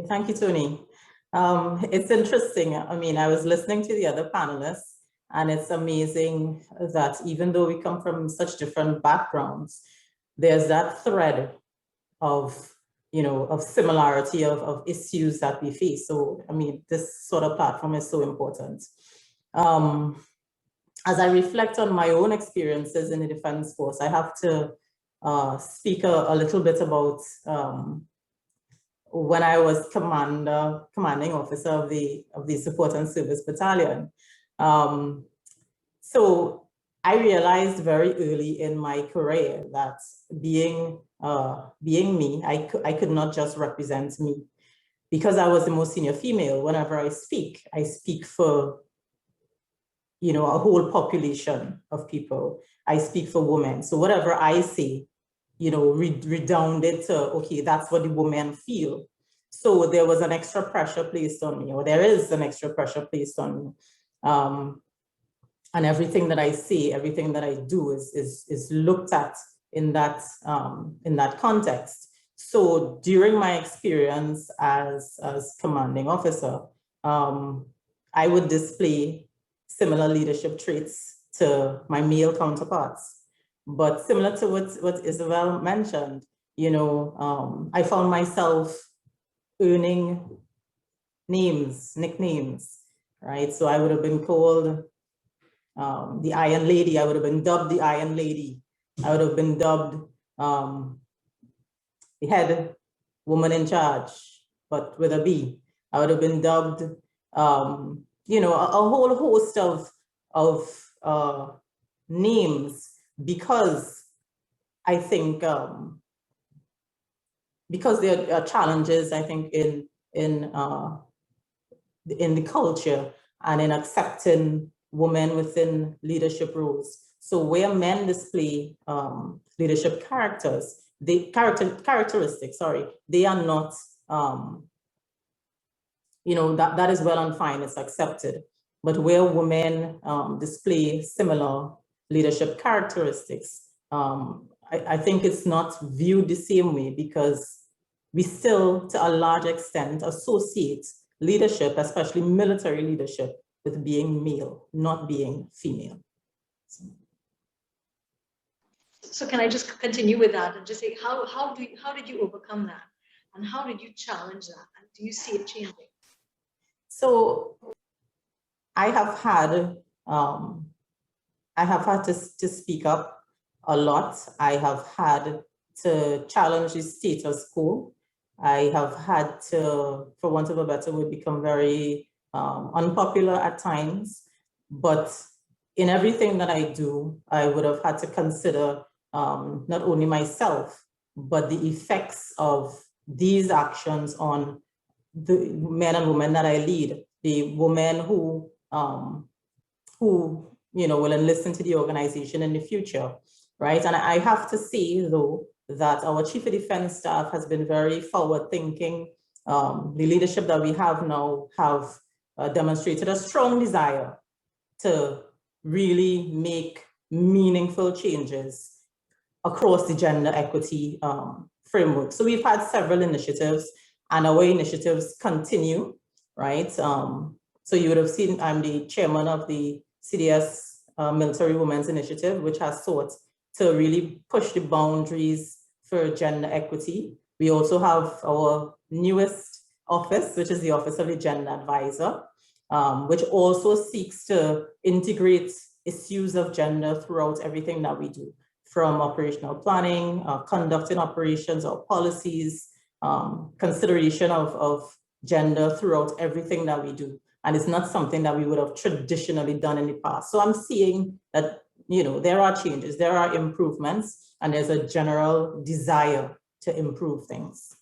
Thank you, Tony. It's interesting. I mean, I was listening to the other panelists, and it's amazing that even though we come from such different backgrounds, there's that thread of, of similarity of issues that we face. So, I mean, this sort of platform is so important. As I reflect on my own experiences in the Defense Force, I have to speak a little bit about when I was commanding officer of the Support and Service Battalion. So I realized very early in my career that being me, I could not just represent me. Because I was the most senior female, whenever I speak for, a whole population of people. I speak for women. So whatever I say, redounded to, okay, that's what the women feel. So there was an extra pressure placed on me, or there is an extra pressure placed on me. And everything that I say, everything that I do is looked at in that context. So during my experience as commanding officer, I would display similar leadership traits to my male counterparts. But similar to what Isabel mentioned, I found myself earning nicknames, right? So I would have been called the Iron Lady. I would have been dubbed the Iron Lady. I would have been dubbed the head woman in charge, but with a B. I would have been dubbed, a whole host of names, because I think because there are challenges, I think, in the culture and in accepting women within leadership roles. So where men display leadership characteristics, they are not, that is well and fine, it's accepted. But where women display similar leadership characteristics, I think it's not viewed the same way, because we still, to a large extent, associate leadership, especially military leadership, with being male, not being female. So can I just continue with that and just say, how did you overcome that? And how did you challenge that? And do you see it changing? So I have had to speak up a lot. I have had to challenge the status quo. I have had to, for want of a better word, become very unpopular at times. But in everything that I do, I would have had to consider not only myself, but the effects of these actions on the men and women that I lead, the women who will enlist into the organization in the future, right? And I have to say, though, that our Chief of Defense staff has been very forward-thinking. The leadership that we have now have demonstrated a strong desire to really make meaningful changes across the gender equity framework. So we've had several initiatives, and our initiatives continue, right? So you would have seen, I'm the chairman of the CDS Military Women's Initiative, which has sought to really push the boundaries for gender equity. We also have our newest office, which is the Office of the Gender Advisor, which also seeks to integrate issues of gender throughout everything that we do, from operational planning, conducting operations or policies, consideration of gender throughout everything that we do. And it's not something that we would have traditionally done in the past. So I'm seeing that, there are changes, there are improvements, and there's a general desire to improve things.